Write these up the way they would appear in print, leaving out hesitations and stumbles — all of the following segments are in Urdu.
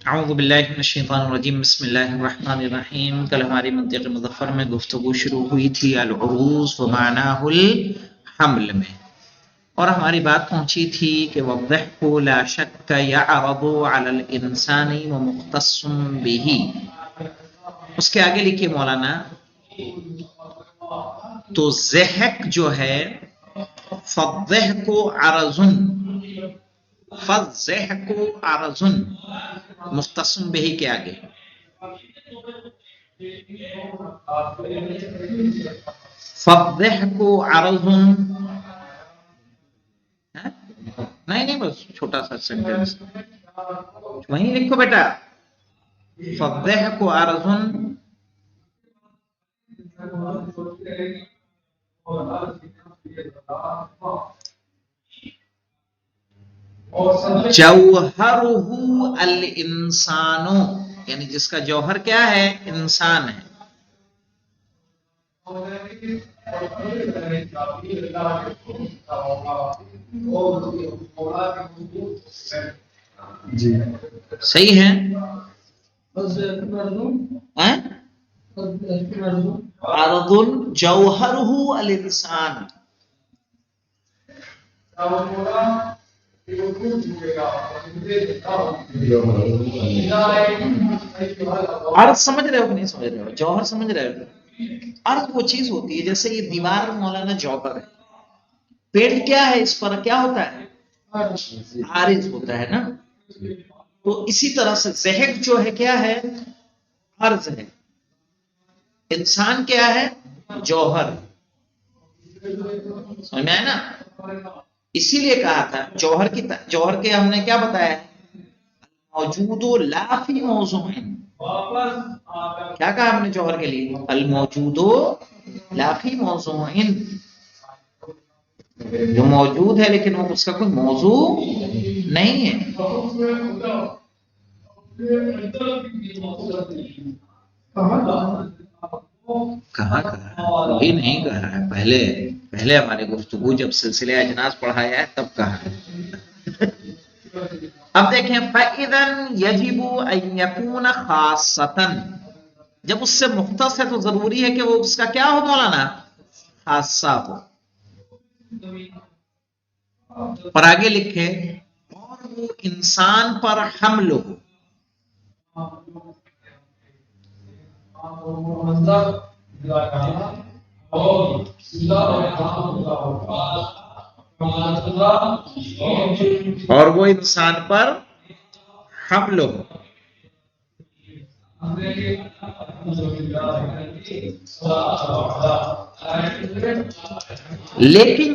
اعوذ باللہ من الشیطان الرجیم بسم اللہ الرحمن الرحیم۔ کل ہماری منطق مظفر میں گفتگو شروع ہوئی تھی العروض و معناہ الحمل میں، اور ہماری بات پہنچی تھی کہ والضحک لا شک یعرض علی الانسان ومختص به۔ اس کے آگے لکھیے مولانا، تو ضحک جو ہے فالضحک عرض، فالضحک عرض مختص به کے آگے فالضحک عرض، نہیں بس چھوٹا سا سینٹینس وہیں لکھو بیٹا، فالضحک عرض جوہرہ الانسان، یعنی جس کا جوہر کیا ہے؟ انسان ہے۔ جی صحیح ہے؟ عرض جوہرہ الانسان، عرض سمجھ رہے ہو کہ نہیں سمجھ رہے ہو؟ جوہر سمجھ رہے ہو؟ عرض وہ چیز ہوتی ہے جیسے یہ دیوار مولانا جوہر ہے، پیڑ کیا ہے؟ اس پر کیا ہوتا ہے؟ عارض ہوتا ہے نا۔ تو اسی طرح سے ضحک جو ہے کیا ہے؟ عرض ہے۔ انسان کیا ہے؟ جوہر۔ سمجھ میں آئے نا؟ اسی لیے کہا تھا جوہر کے ہم نے کیا بتایا؟ موجود لا فی موضوع، کیا کہا ہم نے جوہر کے لیے؟ الموجود لا فی موضوع، جو موجود ہے لیکن وہ اس کا کوئی موضوع نہیں ہے۔ کہاں کہا؟ ابھی نہیں کہا ہے، پہلے ہماری گفتگو جب سلسلہ اجناس پڑھایا ہے تب کہا ہے۔ اب دیکھیں فَإِذًا يَجِبُ أَن يَكُونَ خَاصَّةً، جب اس سے مختص ہے تو ضروری ہے کہ وہ اس کا کیا ہو مولانا؟ خاصہ ہو۔ پر آگے لکھے اور وہ انسان پر حمل ہو۔ اور وہ انسان پر حمل ہو۔ لیکن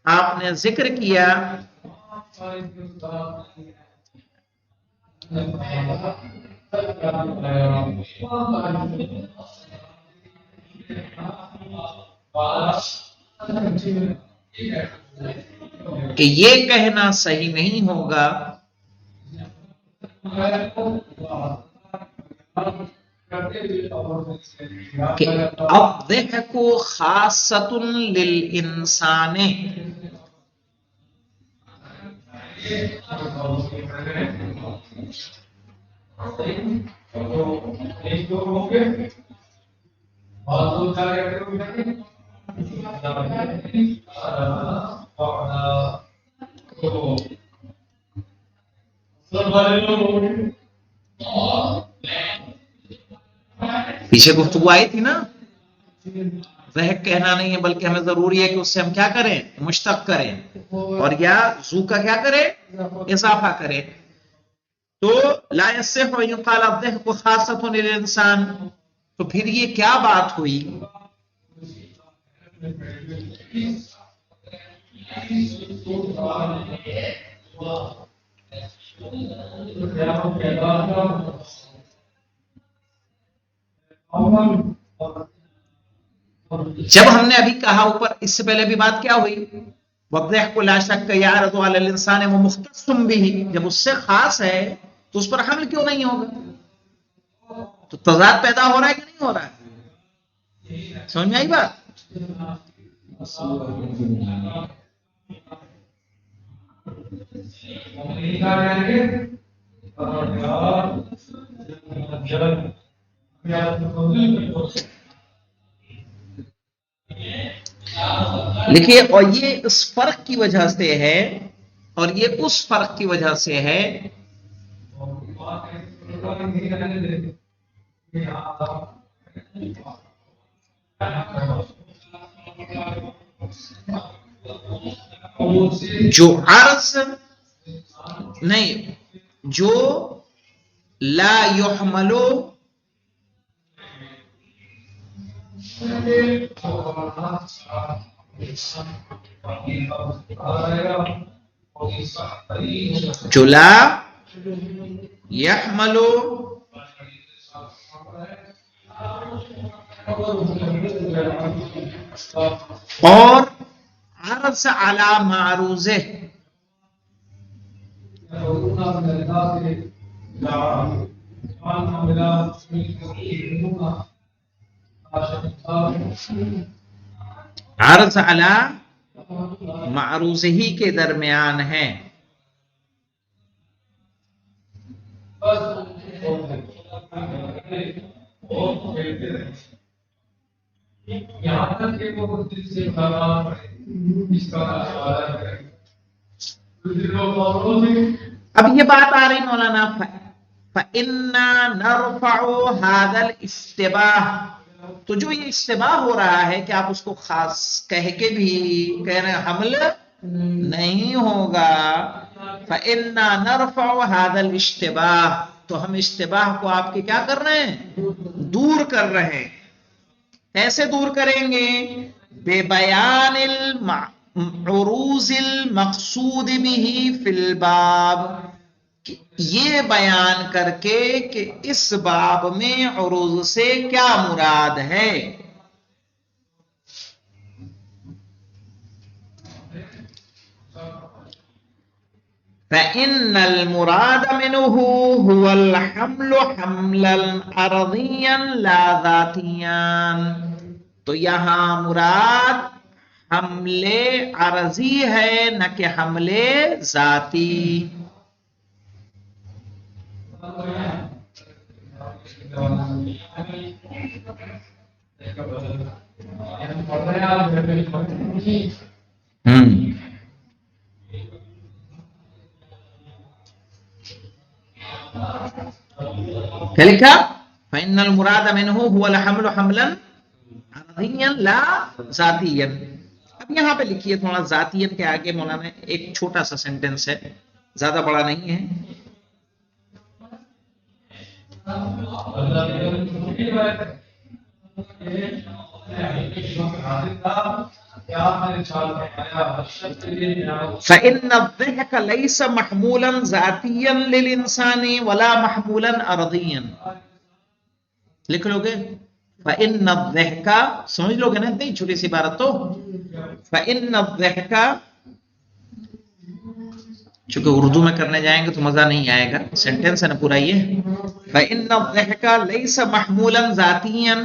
آپ نے ذکر کیا کہ یہ کہنا صحیح نہیں ہوگا کہ الضحک خاصۃ للانسان، پیچھے گفتگو آئی تھی نا، ضحک کہنا نہیں ہے بلکہ ہمیں ضروری ہے کہ اس سے ہم کیا کریں؟ مشتق کریں، اور یا ذو کا کیا کریں؟ اضافہ کریں۔ تو لا يصح ان يقال الضحك خاصة للانسان، تو پھر یہ کیا بات ہوئی؟ جب ہم نے ابھی کہا اوپر، اس سے پہلے بھی بات کیا ہوئی؟ والضحك لا شك يعرض على الانسان ومختص به، جب اس سے خاص ہے تو اس پر حمل کیوں نہیں ہوگا؟ تو تضاد پیدا ہو رہا ہے کہ نہیں ہو رہا ہے؟ سمجھ میں آئی بات؟ لکھیے، اور یہ اس فرق کی وجہ سے ہے، اور یہ اس فرق کی وجہ سے ہے جو عرض نہیں، جو لا یحملو جو لا یحملو اور عرض علی معروضہ عرض علی معروضہ ہی کے درمیان ہے. اب یہ بات آ رہی مولانا، فَإِنَّا نَرْفَعُ هَذَا الْإِشْتِبَاهَ، تو جو یہ اشتباہ ہو رہا ہے کہ آپ اس کو خاص کہہ کے بھی کہہ رہے ہیں حمل نہیں ہوگا، فَإِنَّا نَرْفَعُ هَذَا الْإِشْتِبَاهَ، تو ہم اشتباہ کو آپ کے کیا کر رہے ہیں؟ دور کر رہے ہیں. ایسے دور کریں گے بے بیان العروض المقصود به فی الباب، یہ بیان کر کے کہ اس باب میں عروض سے کیا مراد ہے. فَإِنَّ الْمُرَادَ مِنْهُ هُوَ الْحَمْلُ حَمْلًا عَرَضِيًّا لَا ذَاتِيًّا، تو یہاں مراد حمل عرضی ہے نہ کہ حمل ذاتی. کیا لکھا؟ فَإِنَّ الْمُرَادَ مِنْهُ هُوَ الْحَمْلُ حَمْلًا عَرَضِيًّا لَا ذَاتِيًّا. اب یہاں پہ لکھیے تھوڑا ذاتیًا کے آگے مولانا ایک چھوٹا سا سینٹنس ہے، زیادہ بڑا نہیں ہے. فَإِنَّ الضِّحْكَ لَيْسَ مَحْمُولًا ذَاتِيًّا لِلْإِنسَانِ وَلَا مَحْمُولًا عَرَضِيًّا. لکھ لو گے فَإِنَّ الضِّحْكَ، سمجھ لو گے نا اتنی چھوٹی سی عبارت تو. فَإِنَّ الضِّحْكَ، چونکہ اردو میں کرنے جائیں گے تو مزہ نہیں آئے گا، سینٹنس ہے نا پورا یہ. فَإِنَّ الضِّحْكَ لَيْسَ مَحْمُولًا ذَاتِيًّا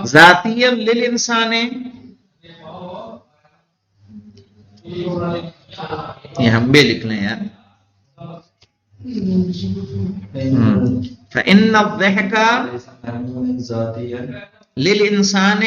ذاتیًا للانسان، یہ ہم بھی لکھ لیں یار. فَإِنَّ الضِّحْكَ للانسان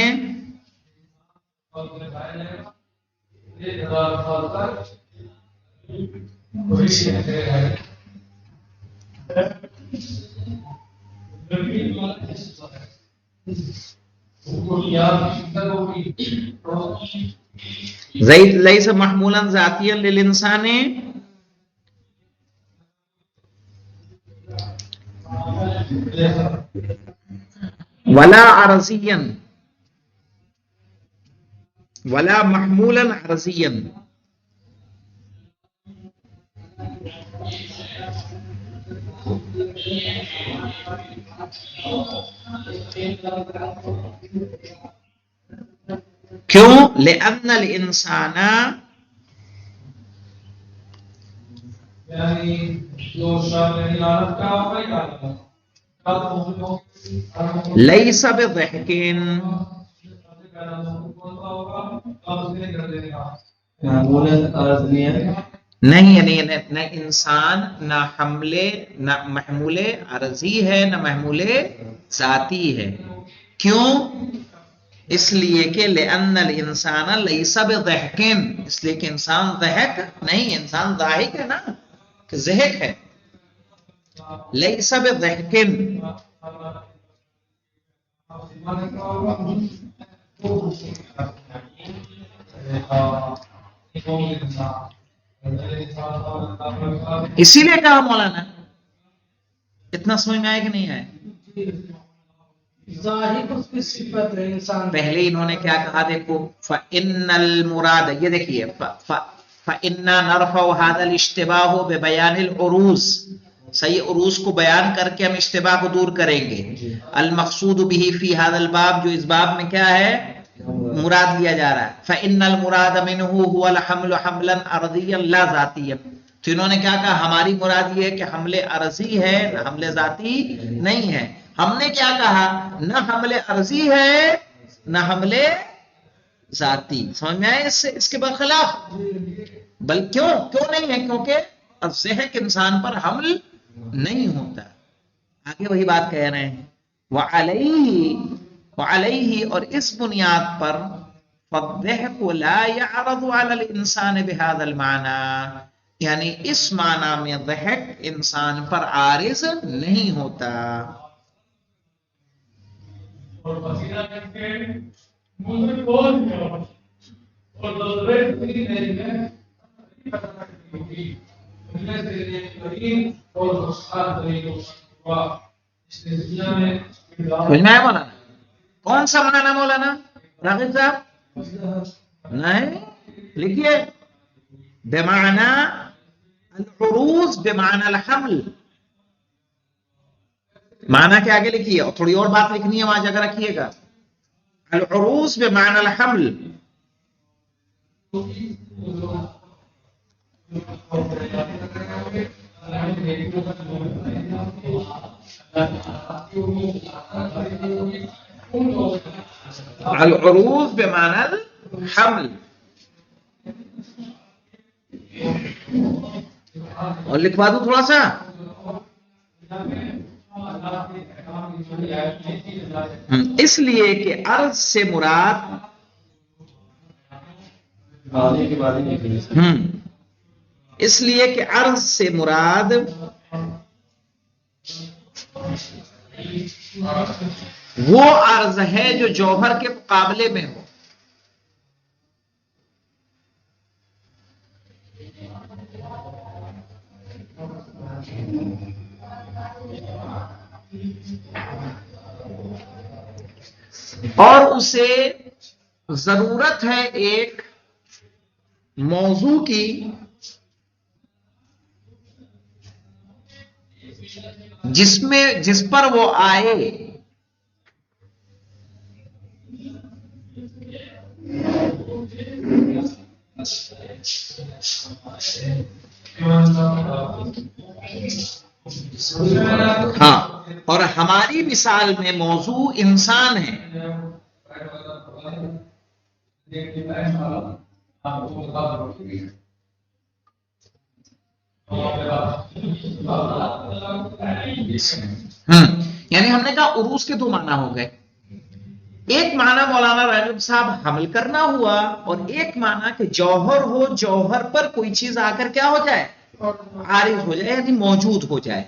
ليس محمولا ذاتيا للإنسان ولا عرضيا ولا محمولا عرضيا. کیوں؟ لأن الانسان، ليس بضحك، نہیں نہ انسان نہ حملے نہ محمول عرضی ہے نہ محمول ذاتی ہے. کیوں؟ اس لیے کہ لأن الانسان لیس بضحک، اس لیے کہ انسان ضحک نہیں، انسان ضاحک ہے نا، کہ ضحک ہے. لیس بضحک، اسی لیے کہا مولانا. اتنا سمجھ میں آئے کہ نہیں آئے؟ ظاہر اس کی صفت ہے انسان. پہلے انہوں نے کیا کہا دیکھو، فَإِنَّ الْمُرَادَ، یہ دیکھیے فَإِنَّا نَرْفَعُ هَذَا الْاشْتِبَاهُ بِبَيَانِ الْعُرُوض، صحیح عروض کو بیان کر کے ہم اشتباہ کو دور کریں گے. المقصود به فی هذا الباب، جو اس باب میں کیا ہے مراد لیا جا رہا ہے. فَإِنَّ الْمُرَادَ مِنْهُ هُوَ الْحَمْلُ حَمْلًا عَرْضِيًّا لَا ذَاتِيًّا. تو انہوں نے کیا کہا، ہماری مراد یہ ہے کہ حمل عرضی ہے، حمل ذاتی نہیں ہے. ہم نے کیا کہا، نہ حمل عرضی ہے نہ حمل ذاتی. سمجھ میں آئے اس کے برخلاف؟ بل کیوں نہیں ہے؟ کیونکہ الضحک انسان پر حمل نہیں ہوتا. آگے وہی بات کہہ رہے ہیں، وعلیہ اور اس بنیاد پر فالضحک لا يعرض على الانسان بهذا المعنى، یعنی اس معنی میں ضحک انسان پر عارض نہیں ہوتا. اور وسیلہ کر کے منہ میں بول دیا اور دوسرے بھی نہیں ہے اور استاد سمجھ میں آیا مولانا؟ کون سا معنی مولانا راغب صاحب؟ نہیں لکھیے، بمعنی العروض بمعنی الحمل. معنی کے آگے لکھیے، اور تھوڑی اور بات لکھنی ہے وہاں جگہ رکھیے گا. العروض بمعنی الحمل. العروض بمعنی الحمل. اور لکھوا دوں تھوڑا سا، اس لیے کہ عرض سے مراد اس لیے کہ عرض سے مراد وہ عرض ہے جو جوہر کے مقابلے میں ہو. اور اسے ضرورت ہے ایک موضوع کی جس پر وہ آئے. ہاں، اور ہماری مثال میں موضوع انسان ہے. یعنی ہم نے کہا عروض کے دو معنی ہو گئے. ایک معنی مولانا راغب صاحب حمل کرنا ہوا، اور ایک معنی کہ جوہر ہو، جوہر پر کوئی چیز آ کر کیا ہو جائے، عارض ہو جائے، یعنی موجود ہو جائے.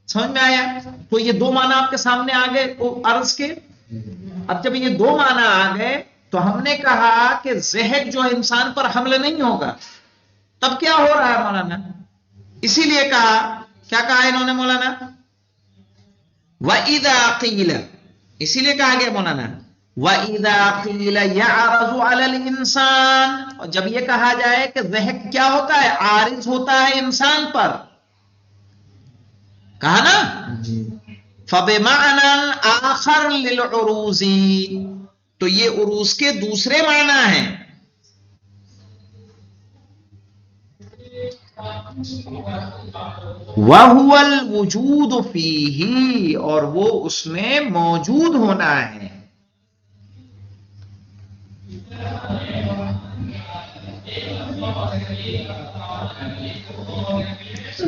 سمجھ میں آیا؟ تو یہ دو معنی آپ کے سامنے آ گئے عرض کے. اب جب یہ دو معنی آ گئے تو ہم نے کہا کہ ضحک جو انسان پر حمل نہیں ہوگا، تب کیا ہو رہا ہے مولانا؟ اسی لیے کہا، کیا کہا انہوں نے مولانا؟ وَإِذَا قِيلَ، اسی لیے کہا گیا مولانا وَإِذَا قِيلَ يَعْرَضُ عَلَى الْإِنسَانِ، اور جب یہ کہا جائے کہ ضحک کیا ہوتا ہے، عارض ہوتا ہے انسان پر، کہا نا فَبِمَعْنًا آخر لِلْعُرُوزِ، تو یہ عروض کے دوسرے معنی ہیں. وَهُوَ الْوُجُودُ فِيهِ، اور وہ اس میں موجود ہونا ہے.